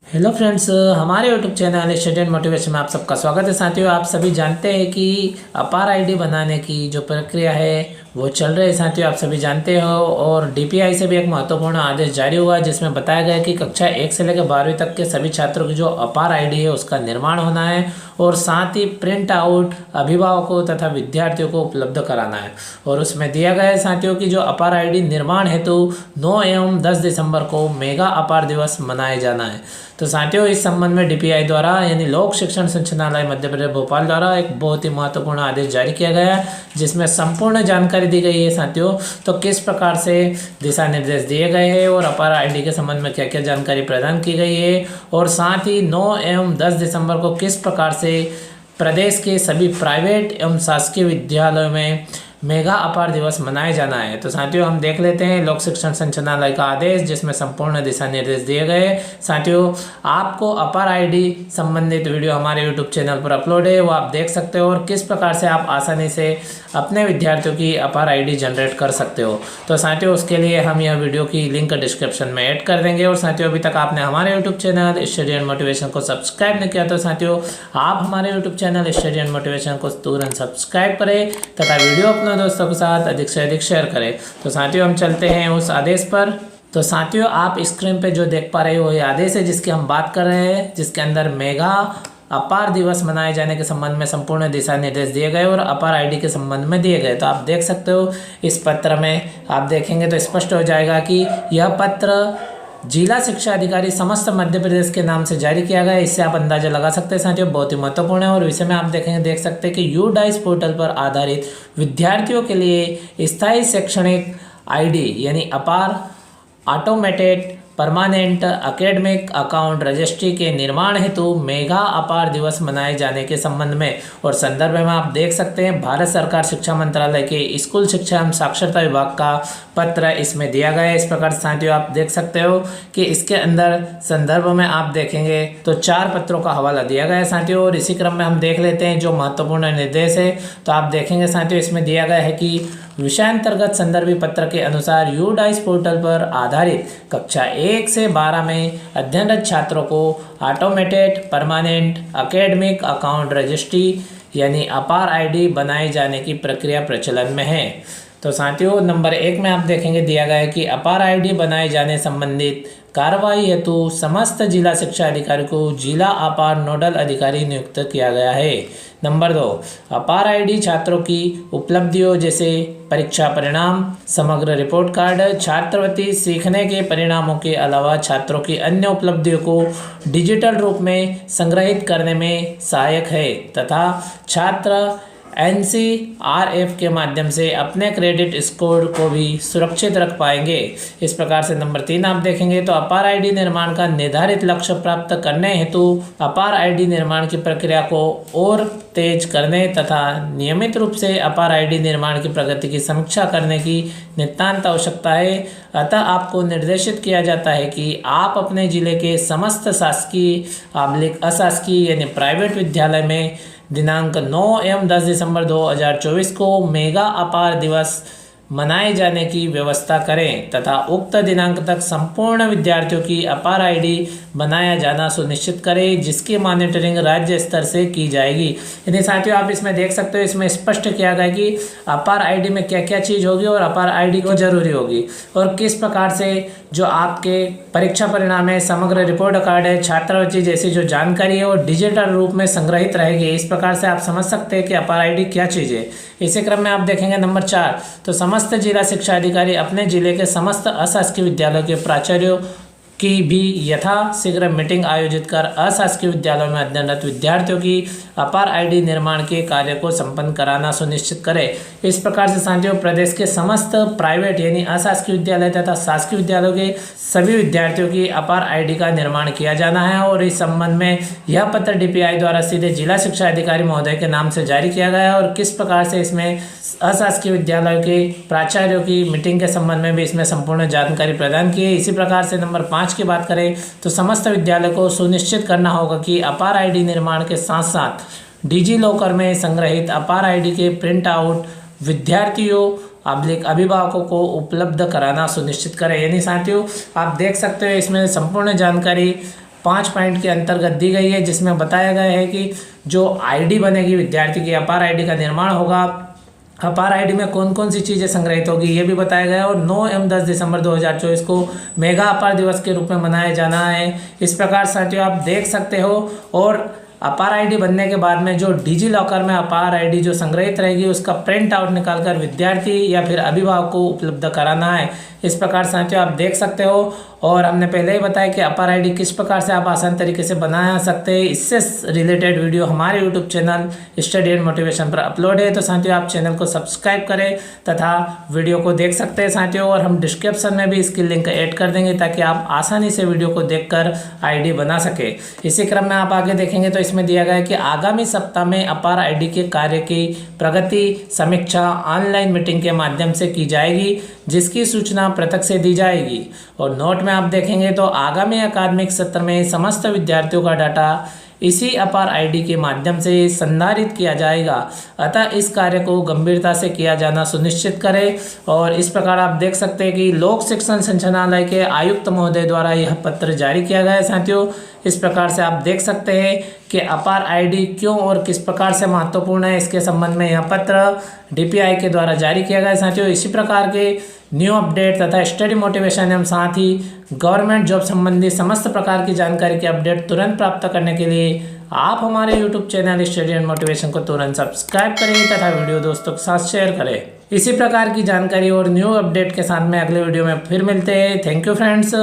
Hello friends, हमारे YouTube channel student motivation में आप सबका स्वागत है। साथियों, आप सभी जानते हैं कि अपार आईडी बनाने की जो प्रक्रिया है वो चल रही है। साथियों, आप सभी जानते हो और डीपीआई से भी एक महत्वपूर्ण आदेश जारी हुआ जिसमें बताया गया कि कक्षा 1 से लेकर 12वीं तक के सभी छात्रों की जो अपार आईडी है उसका निर्माण होना है और साथ ही प्रिंट आउट अभिभावकों तथा विद्यार्थियों को उपलब्ध कराना है। और उसमें दिया गया है साथियों की जो अपार आईडी निर्माण हेतु 9 एवं 10 दिसंबर को मेगा अपार दिवस मनाया जाना है। तो साथियों, इस संबंध में डीपीआई द्वारा यानी लोक शिक्षण संचालनालय मध्य प्रदेश भोपाल द्वारा एक बहुत ही महत्वपूर्ण आदेश जारी किया गया है जिसमें संपूर्ण जानकारी दी गई है। साथियों, तो किस प्रकार से दिशा निर्देश दिए गए हैं और अपार आईडी के संबंध में क्या क्या जानकारी प्रदान की गई है और साथ ही 9 एवं 10 दिसंबर को किस प्रकार से प्रदेश के सभी प्राइवेट एवं शासकीय विद्यालयों में मेगा अपार दिवस मनाया जाना है। तो साथियों, हम देख लेते हैं लोक शिक्षण संचालनालय का आदेश जिसमें संपूर्ण दिशा निर्देश दिए गए। साथियों, आपको अपार आईडी संबंधित वीडियो हमारे यूट्यूब चैनल पर अपलोड है, वो आप देख सकते हो और किस प्रकार से आप आसानी से अपने विद्यार्थियों की अपार आईडी जनरेट कर सकते हो। तो साथियों, उसके लिए हम यह वीडियो की लिंक डिस्क्रिप्शन में ऐड कर देंगे। और साथियों, अभी तक आपने हमारे YouTube channel study and motivation को सब्सक्राइब नहीं किया तो साथियों आप हमारे YouTube channel study and motivation को तुरंत सब्सक्राइब करें तथा वीडियो अपने दोस्तों के साथ अधिक से अधिक शेयर करें। तो साथियों, हम चलते हैं उस आदेश पर। तो साथियों, आप स्क्रीन पे जो देख पा रहे हो ये आदेश है जिसकी हम बात कर रहे हैं, जिसके अंदर मेगा अपार दिवस मनाए जाने के संबंध में संपूर्ण दिशा निर्देश दिए गए और अपार आईडी के संबंध में दिए गए। तो आप देख सकते हो इस पत्र में आप देखेंगे तो स्पष्ट हो जाएगा कि यह पत्र जिला शिक्षा अधिकारी समस्त मध्य प्रदेश के नाम से जारी किया गया है। इससे आप अंदाजा लगा सकते हैं साथियों, बहुत ही महत्वपूर्ण है। और विषय में आप देखेंगे देख सकते हैं कि यूडाइस पोर्टल पर आधारित विद्यार्थियों के लिए स्थायी शैक्षणिक आईडी यानी अपार automated permanent academic account registry के निर्माण हेतु मेगा अपार दिवस मनाए जाने के संबंध में और संदर्भ में आप देख सकते हैं भारत सरकार शिक्षा मंत्रालय के स्कूल शिक्षा एवं साक्षरता विभाग का पत्र इसमें दिया गया है। इस प्रकार साथियों आप देख सकते हो कि इसके अंदर संदर्भ में आप देखेंगे तो 4 पत्रों का हवाला दिया गया है साथियों। और इसी क्रम में हम देख लेते हैं जो महत्वपूर्ण निर्देश है। तो आप देखेंगे साथियों इसमें दिया गया है कि विषयांतर्गत संदर्भी पत्र के अनुसार यूडाइस पोर्टल पर आधारित कक्षा 1 से 12 में अध्ययनरत छात्रों को automated permanent academic account registry यानी अपार आईडी बनाए जाने की प्रक्रिया प्रचलन में है। तो साथियों, नंबर 1 में आप देखेंगे दिया गया है कि अपार आईडी बनाए जाने संबंधित कार्रवाई हेतु समस्त जिला शिक्षा अधिकारी को जिला अपार नोडल अधिकारी नियुक्त किया गया है। नंबर 2, अपार आईडी छात्रों की उपलब्धियों जैसे परीक्षा परिणाम, समग्र रिपोर्ट कार्ड, छात्रवृत्ति, सीखने के परिणामों के अलावा छात्रों की अन्य उपलब्धियों को डिजिटल रूप में संग्रहित करने में सहायक है तथा छात्र NCRF के माध्यम से अपने क्रेडिट स्कोर को भी सुरक्षित रख पाएंगे। इस प्रकार से नंबर 3 आप देखेंगे तो अपार आईडी निर्माण का निर्धारित लक्ष्य प्राप्त करने हेतु अपार आईडी निर्माण की प्रक्रिया को और तेज करने तथा नियमित रूप से अपार आईडी निर्माण की प्रगति की समीक्षा करने की नितांत आवश्यकता है। अतः आपको निर्देशित किया जाता है कि आप अपने जिले के समस्त शासकीय अशासकीय यानी प्राइवेट विद्यालय में दिनांक 9 एवं 10 दिसंबर 2024 को मेगा अपार दिवस मनाए जाने की व्यवस्था करें तथा उक्त दिनांक तक संपूर्ण विद्यार्थियों की अपार आईडी बनाया जाना सुनिश्चित करें जिसकी मॉनिटरिंग राज्य स्तर से की जाएगी। यानी साथियों आप इसमें देख सकते हो इसमें स्पष्ट किया गया कि अपार आईडी में क्या क्या चीज़ होगी और अपार आईडी क्यों जरूरी होगी और किस प्रकार से जो आपके परीक्षा परिणाम है, समग्र रिपोर्ट कार्ड है, छात्रवृत्ति जैसी जो जानकारी है वो डिजिटल रूप में संग्रहित रहेगी। इस प्रकार से आप समझ सकते हैं कि अपार आईडी क्या चीज़ है। इसी क्रम में आप देखेंगे नंबर 4, तो समस्त जिला शिक्षा अधिकारी अपने जिले के समस्त अशासकीय विद्यालयों के प्राचार्यों की भी यथाशीघ्र मीटिंग आयोजित कर अशासकीय विद्यालयों में अध्ययनरत विद्यार्थियों की अपार आईडी निर्माण के कार्य को संपन्न कराना सुनिश्चित करे। इस प्रकार से साथियों प्रदेश के समस्त प्राइवेट यानी अशासकीय विद्यालय तथा शासकीय विद्यालयों के सभी विद्यार्थियों की अपार आईडी का निर्माण किया जाना है। और इस संबंध में यह पत्र डीपीआई द्वारा सीधे जिला शिक्षा अधिकारी महोदय के नाम से जारी किया गया है। और किस प्रकार से इसमें अशासकीय विद्यालयों के प्राचार्यों की मीटिंग के संबंध में भी इसमें संपूर्ण जानकारी प्रदान की है। इसी प्रकार से नंबर 5 की बात करें तो समस्त विद्यालय को सुनिश्चित करना होगा कि अपार आईडी निर्माण के साथ साथ डिजी लॉकर में संग्रहित अपार आईडी के प्रिंट आउट विद्यार्थियों अभिभावकों को उपलब्ध कराना सुनिश्चित करें। यानी साथियों आप देख सकते हो इसमें संपूर्ण जानकारी 5 पॉइंट के अंतर्गत दी गई है, जिसमें बताया गया है कि जो आईडी बनेगी विद्यार्थी की, अपार आईडी का निर्माण होगा, अपार आईडी में कौन कौन सी चीज़ें संग्रहित होगी ये भी बताया गया है। और 9 एवं 10 दिसंबर 2024 को मेगा अपार दिवस के रूप में मनाया जाना है। इस प्रकार साथियों आप देख सकते हो। और अपार आईडी बनने के बाद में जो डिजी लॉकर में अपार आईडी जो संग्रहित रहेगी उसका प्रिंट आउट निकालकर विद्यार्थी या फिर अभिभावक को उपलब्ध कराना है। इस प्रकार साथियों आप देख सकते हो। और हमने पहले ही बताया कि अपार आईडी किस प्रकार से आप आसान तरीके से बना सकते हैं। इससे रिलेटेड वीडियो हमारे YouTube channel study and motivation पर अपलोड है, तो साथियों आप चैनल को सब्सक्राइब करें तथा वीडियो को देख सकते हैं साथियों। और हम डिस्क्रिप्शन में भी इसकी लिंक ऐड कर देंगे ताकि आप आसानी से वीडियो को देखकर आईडी बना सके। इसी क्रम में आप आगे देखेंगे तो इसमें दिया गया है कि आगामी सप्ताह में अपार आईडी के कार्य की प्रगति समीक्षा ऑनलाइन मीटिंग के माध्यम से की जाएगी, जिसकी सूचना पृथक से दी जाएगी। और नोट में आप देखेंगे तो आगामी अकादमिक सत्र में समस्त विद्यार्थियों का डाटा इसी अपार आईडी के माध्यम से संधारित किया जाएगा, अतः इस कार्य को गंभीरता से किया जाना सुनिश्चित करें। और इस प्रकार आप देख सकते हैं कि लोक शिक्षण संचालनालय के आयुक्त महोदय द्वारा यह पत्र जारी किया गया है साथियों। इस प्रकार से आप देख सकते हैं कि अपार आईडी क्यों और किस प्रकार से महत्वपूर्ण है, इसके संबंध में यह पत्र डीपीआई के द्वारा जारी किया गया है साथियों। इसी प्रकार के न्यू अपडेट तथा स्टडी मोटिवेशन एवं साथ ही गवर्नमेंट जॉब संबंधी समस्त प्रकार की जानकारी की अपडेट तुरंत प्राप्त करने के लिए आप हमारे YouTube channel study and motivation को तुरंत सब्सक्राइब करें तथा वीडियो दोस्तों के साथ शेयर करें। इसी प्रकार की जानकारी और न्यू अपडेट के साथ में अगले वीडियो में फिर मिलते हैं। Thank you friends.